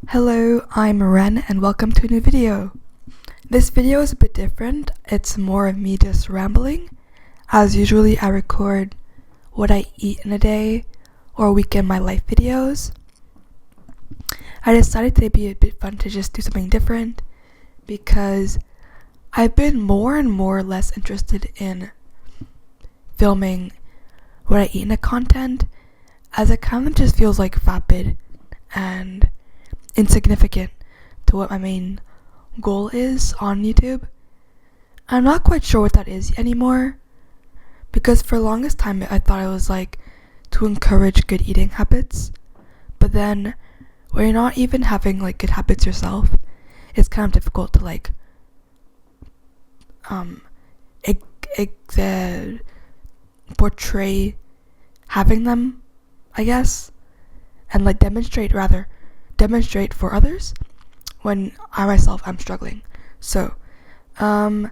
Hello, I'm Wren and welcome to a new video. This video is a bit different. It's more of me just rambling. As usually I record what I eat in a day or week in my life videos. I decided today would be a bit fun to just do something different because I've been more and more less interested in filming what I eat in the content, as it kind of just feels like vapid and insignificant to what my main goal is on YouTube. I'm not quite sure what that is anymore, because for the longest time I thought it was like to encourage good eating habits, but then when you're not even having like good habits yourself, it's kind of difficult to like portray having them, I guess, and like demonstrate for others when I myself am struggling. So I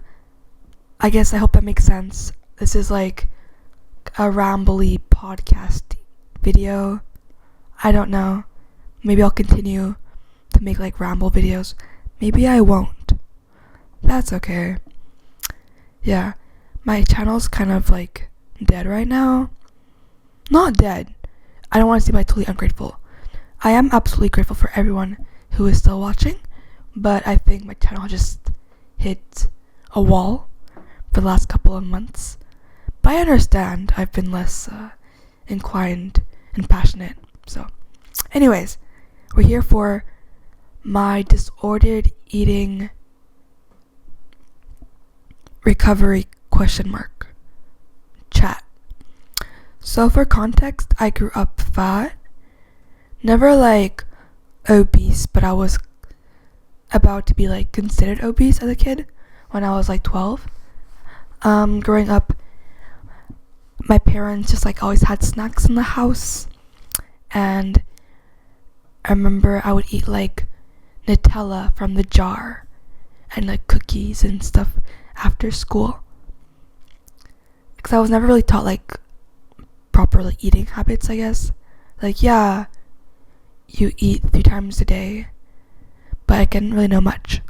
guess I hope that makes sense. This is like a rambly podcast video. I don't know. Maybe I'll continue to make like ramble videos. Maybe I won't. That's okay. Yeah, my channel's kind of like dead right now. Not dead. I don't want to seem like totally ungrateful. I am absolutely grateful for everyone who is still watching, but I think my channel just hit a wall for the last couple of months. But I understand I've been less inclined and passionate. So, anyways, we're here for my disordered eating recovery ? Chat. So for context, I grew up fat. Never like obese, but I was about to be like considered obese as a kid when I was like 12. Growing up, my parents just like always had snacks in the house, and I remember I would eat like Nutella from the jar and like cookies and stuff after school, because I was never really taught like proper like eating habits, I guess. Like, yeah, you eat 3 times a day, but I didn't really know much.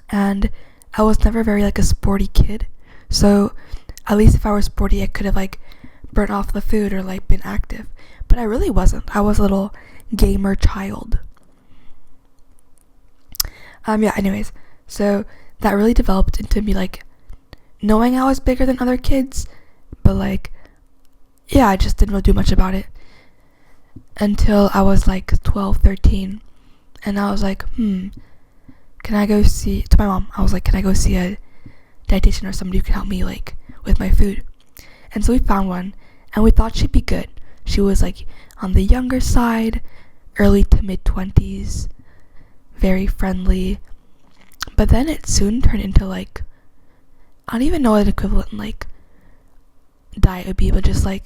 And I was never very like a sporty kid, so at least if I were sporty I could have like burnt off the food or like been active, but I really wasn't. I was a little gamer child. Anyways, so that really developed into me like knowing I was bigger than other kids, but like, yeah, I just didn't really do much about it until I was like 12, 13, and I was like, can I go see, to my mom, I was like, can I go see a dietitian or somebody who can help me like with my food? And so we found one, and we thought she'd be good. She was like on the younger side, early to mid 20s, very friendly, but then it soon turned into like, I don't even know what an equivalent like diet would be, but just like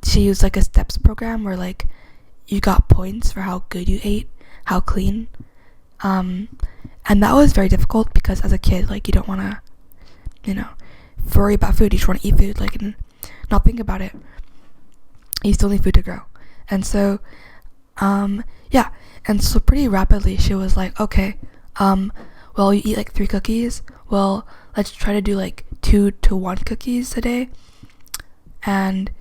she used like a steps program where like you got points for how good you ate, how clean, and that was very difficult because as a kid, like, you don't want to, worry about food. You just want to eat food, like, and not think about it. You still need food to grow. And so yeah, and so pretty rapidly she was like, okay, well, you eat like 3 cookies, well, let's try to do like 2 to 1 cookies a day. And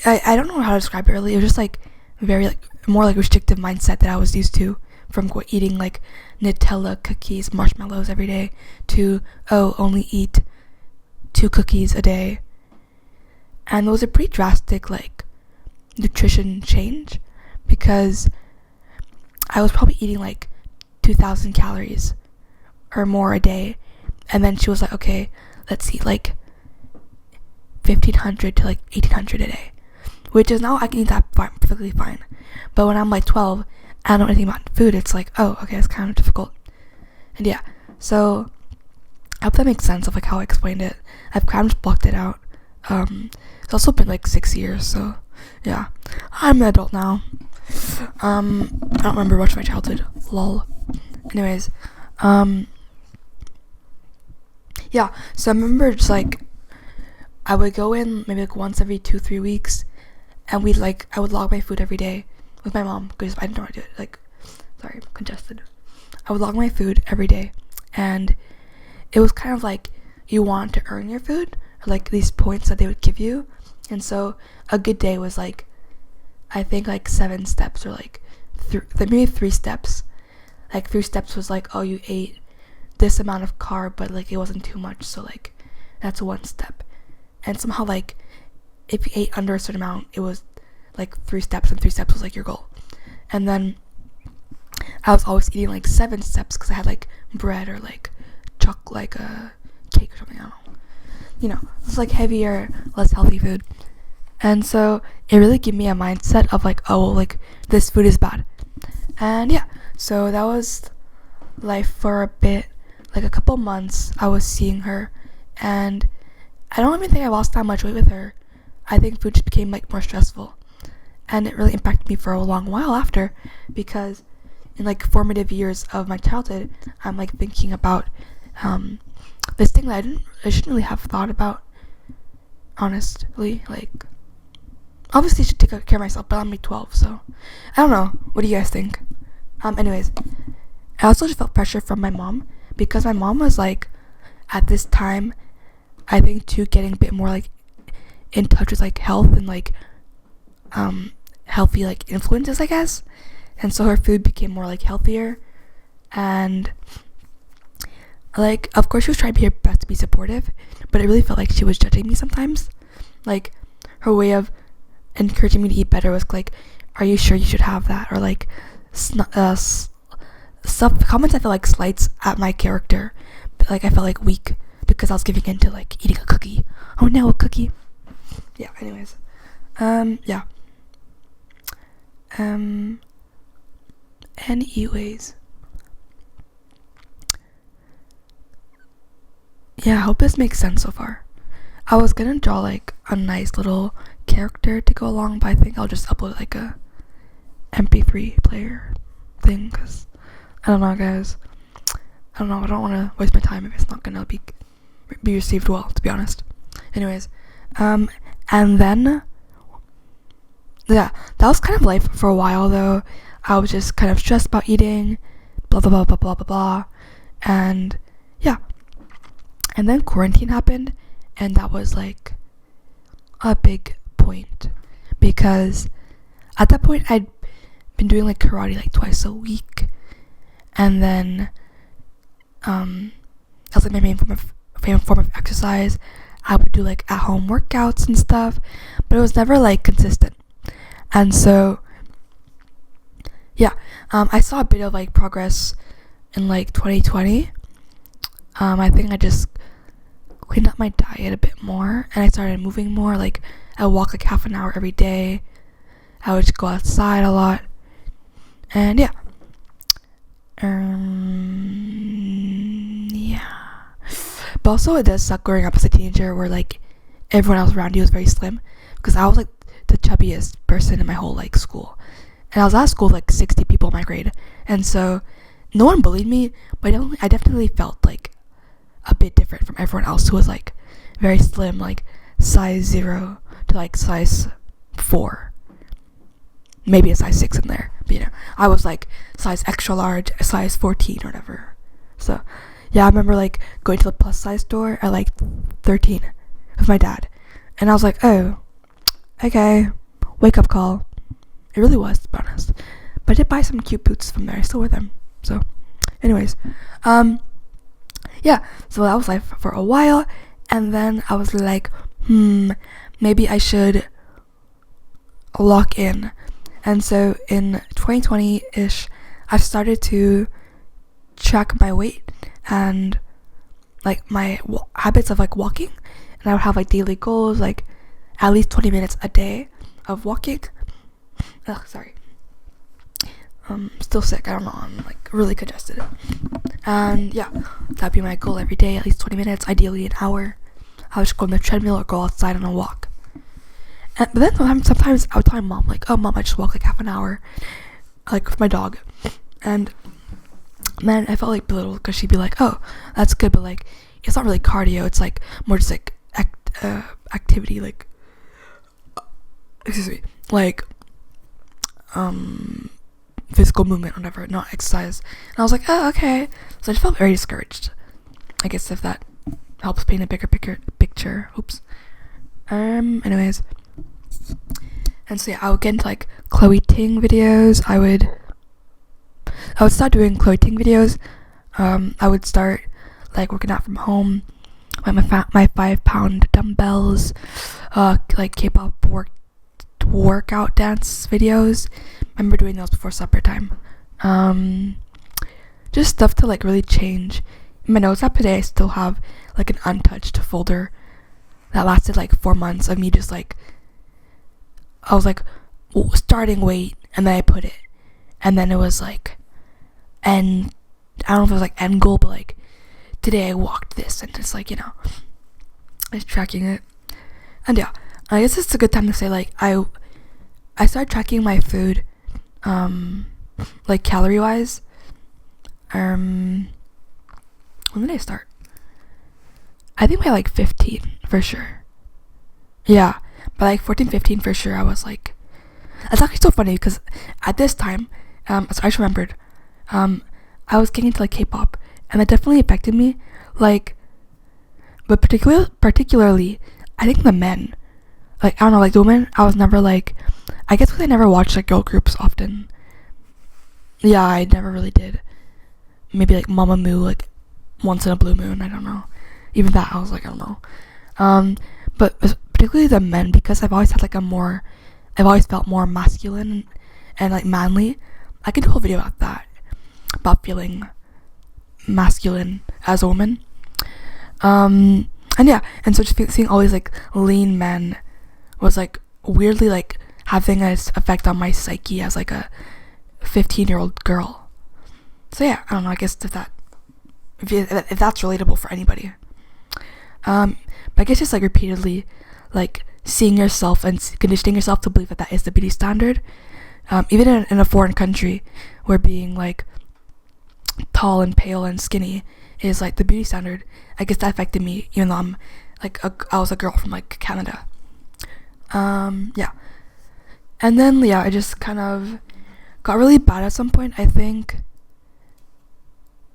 I don't know how to describe it really. It was just like very like more like restrictive mindset that I was used to, from eating like Nutella cookies, marshmallows every day, to only eat 2 cookies a day. And it was a pretty drastic like nutrition change, because I was probably eating like 2,000 calories or more a day, and then she was like, okay, let's eat like 1,500 to like 1,800 a day, which is now I can eat that perfectly fine. But when I'm like 12 and I don't know anything about food, it's like, oh, okay, it's kind of difficult. And yeah, so I hope that makes sense of like how I explained it. I've kind of just blocked it out. It's also been like 6 years, so yeah, I'm an adult now. I don't remember much of my childhood, lol. Anyways, yeah, so I remember just like I would go in maybe like once every 2-3 weeks, and I would log my food every day, with my mom, because I didn't know how to do it. Like, sorry, I'm congested. I would log my food every day, and it was kind of like you want to earn your food, or like these points that they would give you. And so a good day was like, I think like 7 steps, or like maybe 3 steps. Like 3 steps was like, oh, you ate this amount of carb, but like it wasn't too much, so like that's 1 step. And somehow like if you ate under a certain amount, it was like 3 steps, and 3 steps was like your goal. And then I was always eating like 7 steps, because I had like bread or like like a cake or something. I don't know. You know, it's like heavier, less healthy food. And so it really gave me a mindset of like, oh, well, like this food is bad. And yeah, so that was life for a bit, like a couple months. I was seeing her, and I don't even think I lost that much weight with her. I think food just became like more stressful, and it really impacted me for a long while after, because in like formative years of my childhood, I'm like thinking about this thing that I shouldn't really have thought about, honestly. Like, obviously I should take care of myself, but I'm only 12, so I don't know. What do you guys think? Anyways, I also just felt pressure from my mom, because my mom was like, at this time, I think too, getting a bit more like in touch with like health and like healthy like influences, I guess. And so her food became more like healthier, and like, of course she was trying to be her best to be supportive, but it really felt like she was judging me sometimes. Like, her way of encouraging me to eat better was like, are you sure you should have that? Or like stuff, comments I felt like slights at my character, but like I felt like weak because I was giving in to like eating a cookie. Oh no, a cookie. Yeah, anyways. Yeah. Anyways. Yeah, I hope this makes sense so far. I was gonna draw like a nice little character to go along, but I think I'll just upload like a MP3 player thing, because I don't know, guys. I don't know, I don't want to waste my time if it's not gonna be received well, to be honest. Anyways, and then yeah, that was kind of life for a while though. I was just kind of stressed about eating, blah blah blah blah blah blah blah, and yeah. And then quarantine happened, and that was like a big point, because at that point I'd been doing like karate like twice a week, and then that was like my main form of exercise. I would do like at home workouts and stuff, but it was never like consistent. And so yeah, I saw a bit of like progress in like 2020. I think I just cleaned up my diet a bit more, and I started moving more. Like, I would walk like half an hour every day. I would just go outside a lot, and yeah. Yeah. But also it does suck growing up as a teenager where like everyone else around you was very slim, because I was like the chubbiest person in my whole like school, and I was at school with like 60 people in my grade, and so no one bullied me, but I definitely felt like a bit different from everyone else who was like very slim, like size 0 to like size 4, maybe a size 6 in there, but you know, I was like size extra large, size 14 or whatever. So yeah, I remember like going to the plus size store at like 13 with my dad, and I was like, oh, okay, wake up call. It really was, to be honest. But I did buy some cute boots from there. I still wear them. So anyways, yeah, so that was life for a while, and then I was like, maybe I should lock in. And so in 2020-ish, I started to track my weight and like my habits of like walking, and I would have like daily goals, like at least 20 minutes a day of walking. Sorry. Still sick, I don't know, I'm like really congested. And yeah, that'd be my goal every day, at least 20 minutes, ideally an hour. I would just go on the treadmill or go outside on a walk. But then sometimes I would tell my mom, like, oh mom, I just walk like half an hour, like with my dog. And then I felt like belittled, because she'd be like, oh, that's good, but like, it's not really cardio, it's like more just like activity, like, excuse me, like, physical movement, whatever, not exercise. And I was like, oh, okay. So I just felt very discouraged. I guess if that helps paint a bigger picture. Oops. Anyways. And so yeah, I would get into like Chloe Ting videos. I would start doing Chloe Ting videos. I would start like working out from home, like my 5-pound dumbbells, like K-pop workout dance videos. I remember doing those before supper time. Just stuff to like really change. In my notes app today, I still have like an untouched folder that lasted like 4 months of me just like, I was like starting weight, and then I put it, and then it was like, and I don't know if it was like end goal, but like today I walked this, and just like, just tracking it. And yeah, I guess it's a good time to say like I started tracking my food, like calorie wise. When did I start? I think by like 15 for sure. Yeah, by like 14, 15 for sure. I was like, it's actually so funny because at this time, so I just remembered, I was getting into like K-pop, and that definitely affected me. Like, but particularly, I think the men, like I don't know, like the women, I was never like, I guess because I never watched like girl groups often. Yeah, I never really did. Maybe like Mamamoo, like once in a blue moon. I don't know. Even that, I was like, I don't know. But particularly the men, because I've always had like I've always felt more masculine and like manly. I could do a whole video about that, about feeling masculine as a woman. And yeah, and so just seeing all these like lean men was like weirdly like having an effect on my psyche as like a 15-year-old girl. So yeah, I don't know, I guess if that's relatable for anybody. But I guess just like repeatedly like seeing yourself and conditioning yourself to believe that is the beauty standard, even in a foreign country where being like tall and pale and skinny is like the beauty standard. I guess that affected me, even though I'm like I was a girl from like Canada. Yeah, and then yeah, I just kind of got really bad at some point. I think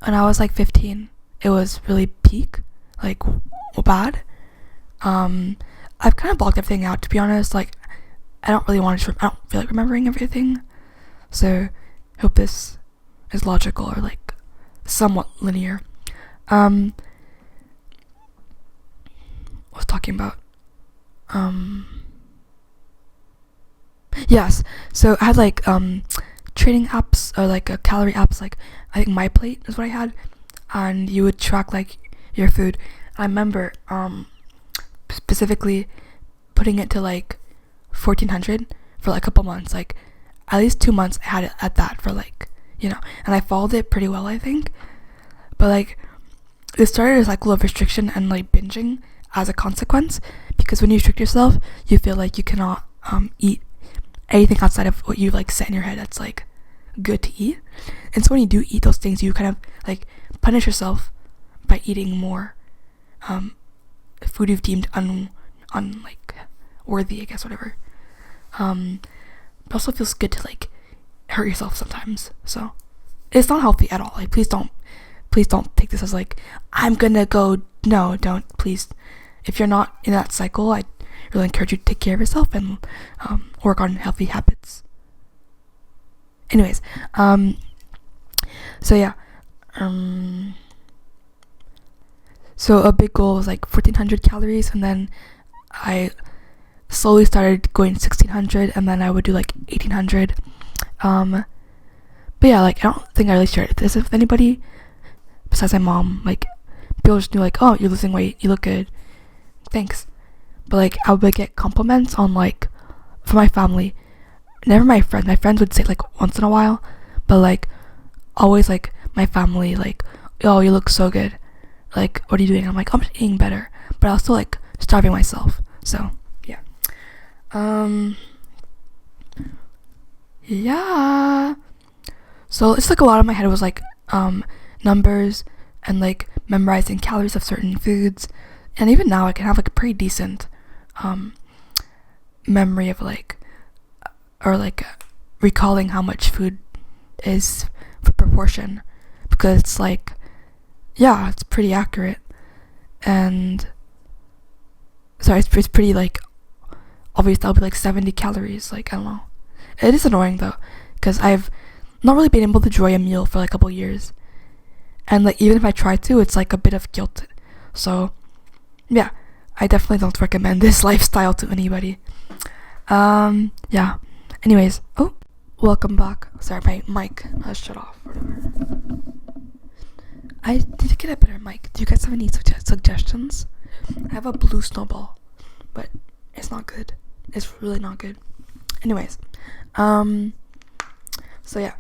when I was like 15, it was really peak, like bad. I've kind of blocked everything out, to be honest. Like I don't feel like remembering everything, so hope this is logical or like somewhat linear. I was talking about yes, so I had like training apps or like calorie apps, like I think My Plate is what I had, and you would track like your food. I remember specifically putting it to like 1400 for like a couple months, like at least 2 months I had it at that for like, and I followed it pretty well, I think. But like it started as like a little restriction and like binging as a consequence, because when you restrict yourself, you feel like you cannot eat anything outside of what you like set in your head that's like good to eat. And so when you do eat those things, you kind of like punish yourself by eating more food you've deemed like worthy, I guess, whatever. But also feels good to like hurt yourself sometimes. So it's not healthy at all. Like please don't take this as like I'm gonna go. No, don't, please. If you're not in that cycle, I really encourage you to take care of yourself and work on healthy habits. Anyways, so yeah, so a big goal was like 1400 calories, and then I slowly started going 1600, and then I would do like 1800. But yeah, like I don't think I really shared this with anybody besides my mom. Like people just knew like, oh, you're losing weight, you look good, thanks. But like I would get compliments on like from my family, never my friends. My friends would say like once in a while, but like always like my family, like, oh, you look so good, like what are you doing? I'm like, I'm just eating better, but I was still like starving myself. So yeah, yeah, so it's like a lot of my head was like numbers and like memorizing calories of certain foods. And even now I can have like a pretty decent memory of like, or like recalling how much food is for proportion, because it's like, yeah, it's pretty accurate. And sorry, it's pretty like obvious. That'll be like 70 calories. Like, I don't know. It is annoying though, because I've not really been able to enjoy a meal for like a couple years, and like even if I try to, it's like a bit of guilt. So yeah, I definitely don't recommend this lifestyle to anybody. Yeah. Anyways, oh, welcome back. Sorry, my mic has shut off. I need to get a better mic. Do you guys have any suggestions? I have a blue snowball, but it's not good. It's really not good. Anyways, so yeah,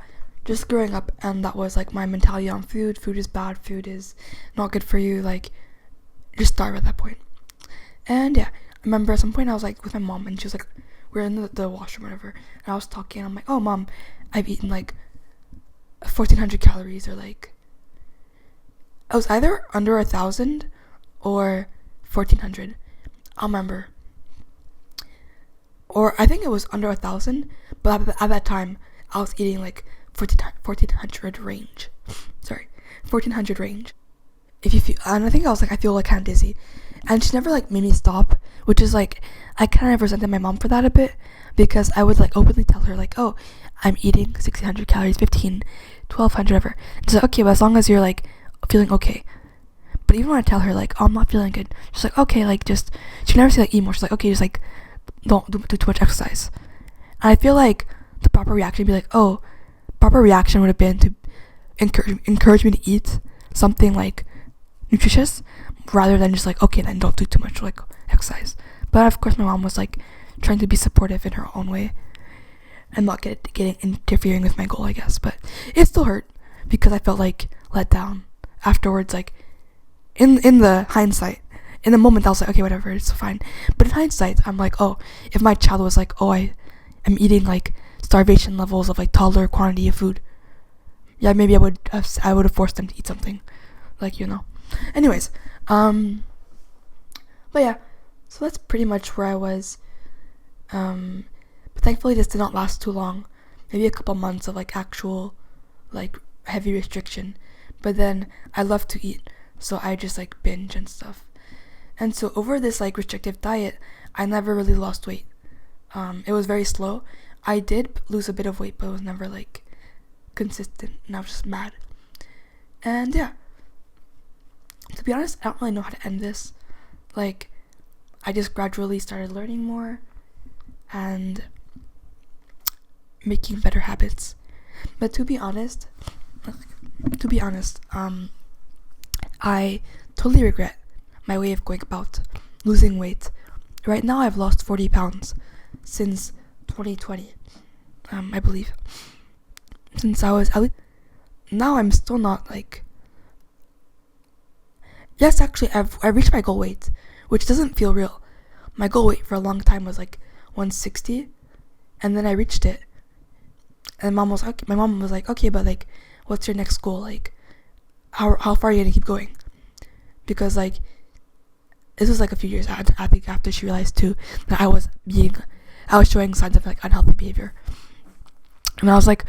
just growing up, and that was like my mentality on food. Food is bad. Food is not good for you. Like, just starve at that point. And yeah, I remember at some point I was like with my mom, and she was like, we're in the washroom or whatever, and I was talking, and I'm like, oh mom, I've eaten like 1,400 calories, or like, I was either under 1,000 or 1,400. I'll remember. Or I think it was under 1,000, but at that time I was eating like 1,400 range. Sorry, 1,400 range. If you feel, and I think I was like, I feel like kind of dizzy, and she never like made me stop, which is like, I kind of resented my mom for that a bit, because I would like openly tell her like, oh, I'm eating 1,600 calories, 1,200, whatever. And she's like, okay, but as long as you're like feeling okay. But even when I tell her like, oh, I'm not feeling good, she's like, okay, like just, she never say like eat more. She's like, okay, just like don't do too much exercise. And I feel like the proper reaction would be like, oh, proper reaction would have been to encourage me to eat something like nutritious, rather than just like, okay, then don't do too much like exercise. But of course my mom was like trying to be supportive in her own way and not getting interfering with my goal, I guess. But it still hurt, because I felt like let down afterwards. Like in the hindsight, in the moment I was like, okay, whatever, it's fine. But in hindsight, I'm like, oh, if my child was like, oh, I am eating like starvation levels of like toddler quantity of food, yeah, maybe I would have forced them to eat something, like, you know. Anyways, but yeah, so that's pretty much where I was. But thankfully this did not last too long. Maybe a couple months of like actual like heavy restriction. But then I love to eat, so I just like binge and stuff. And so over this like restrictive diet, I never really lost weight. It was very slow. I did lose a bit of weight, but it was never like consistent, and I was just mad. And yeah, to be honest, I don't really know how to end this. Like, I just gradually started learning more and making better habits. But to be honest, I totally regret my way of going about losing weight. Right now I've lost 40 pounds since 2020, I believe. Since I was, now I'm still not like, yes, actually I reached my goal weight, which doesn't feel real. My goal weight for a long time was like 160, and then I reached it. And my mom was like, okay, but like, what's your next goal? Like, how far are you gonna keep going? Because like, this was like a few years after she realized too that I was showing signs of like unhealthy behavior. And I was like,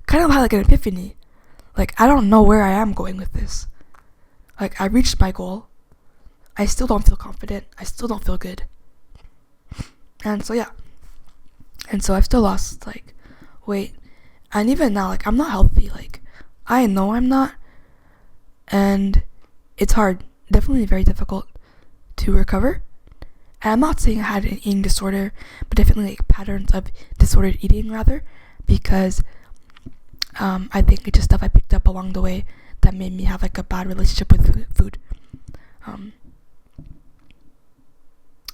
kind of had like an epiphany. Like, I don't know where I am going with this. Like, I reached my goal. I still don't feel confident. I still don't feel good. And so yeah. And so I've still lost like weight. And even now, like, I'm not healthy. Like, I know I'm not. And it's hard. Definitely very difficult to recover. And I'm not saying I had an eating disorder, but definitely like patterns of disordered eating rather, because I think it's just stuff I picked up along the way that made me have like a bad relationship with food.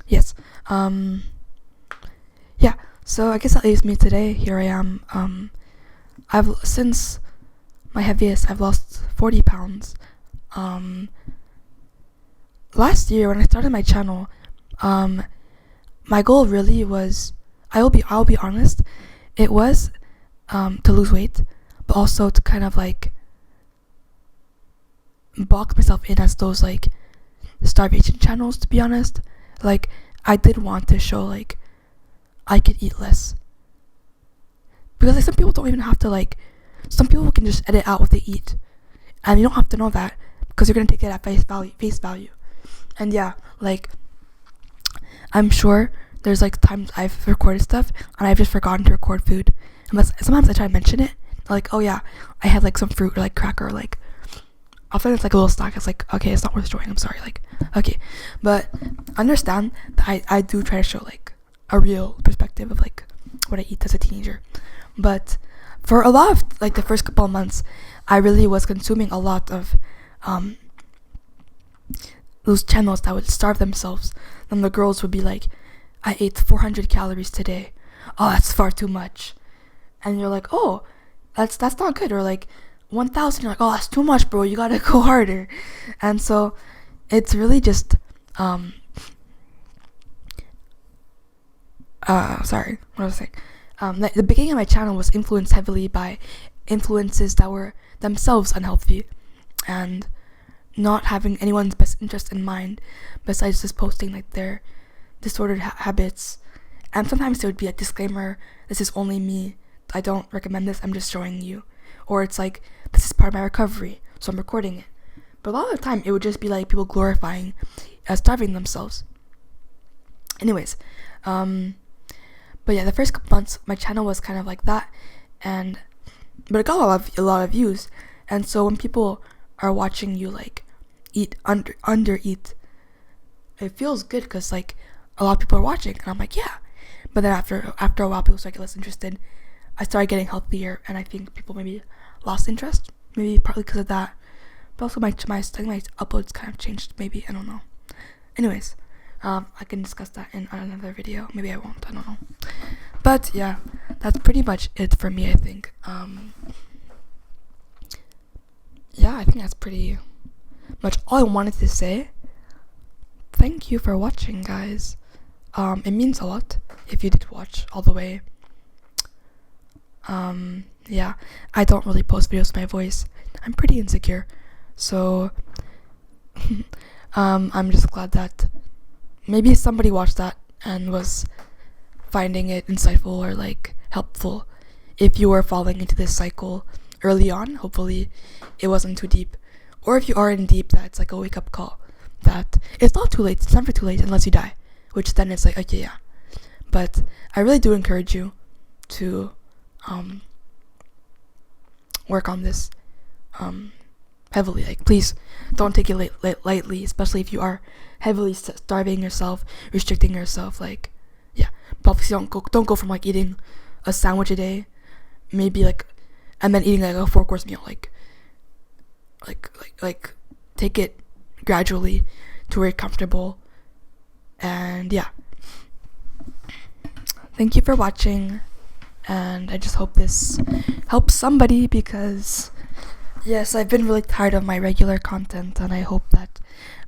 Yes. Yeah. So I guess that leaves me today. Here I am. Since my heaviest, I've lost 40 pounds. Last year when I started my channel, my goal really was, I'll be honest, it was to lose weight, but also to kind of like box myself in as those like starvation channels, to be honest. Like, I did want to show like I could eat less, because like some people don't even have to like, some people can just edit out what they eat, and you don't have to know that because you're gonna take it at face value. And yeah, like I'm sure there's like times I've recorded stuff and I've just forgotten to record food. Unless sometimes I try to mention it, like, oh yeah, I had like some fruit or like cracker, or like often it's like a little snack. It's like, okay, it's not worth showing. I'm sorry. Like, okay, but understand that I do try to show like a real perspective of like what I eat as a teenager. But for a lot of like the first couple of months, I really was consuming a lot of those channels that would starve themselves. Then the girls would be like, I ate 400 calories today. Oh, that's far too much. And you're like, oh, that's not good. Or like 1,000, you're like, oh, that's too much, bro. You gotta go harder. And so it's really just sorry, what was I saying? The beginning of my channel was influenced heavily by influences that were themselves unhealthy and not having anyone's best interest in mind, besides just posting like their disordered habits. And sometimes there would be a disclaimer, this is only me, I don't recommend this, I'm just showing you. Or it's like, this is part of my recovery, so I'm recording it. But a lot of the time it would just be like people glorifying starving themselves. Anyways, but yeah, the first couple months my channel was kind of like that, but it got a lot of views. And so when people are watching you like eat under eat, it feels good because like a lot of people are watching, and I'm like, yeah. But then after a while, people start getting less interested. I started getting healthier, and I think people maybe lost interest, maybe partly because of that. But also my uploads kind of changed, maybe, I don't know. Anyways, I can discuss that in another video. Maybe I won't, I don't know. But yeah, that's pretty much it for me, I think. Yeah, I think that's pretty much all I wanted to say. Thank you for watching, guys. It means a lot if you did watch all the way. Yeah, I don't really post videos with my voice. I'm pretty insecure, so I'm just glad that maybe somebody watched that and was finding it insightful or like helpful. If you were falling into this cycle early on, hopefully it wasn't too deep. Or if you are in deep, that's like a wake-up call that it's not too late, it's never too late unless you die, which then it's like, okay, yeah. But I really do encourage you to work on this heavily. Like, please don't take it lightly, especially if you are heavily starving yourself, restricting yourself. Like, yeah, but obviously don't go from like eating a sandwich a day, maybe like, and then eating like a 4-course meal. Like take it gradually to where you're comfortable. And yeah, thank you for watching, and I just hope this helps somebody, because yes, I've been really tired of my regular content, and I hope that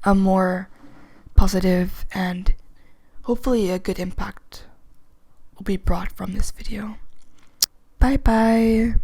a more positive and hopefully a good impact will be brought from this video. Bye bye.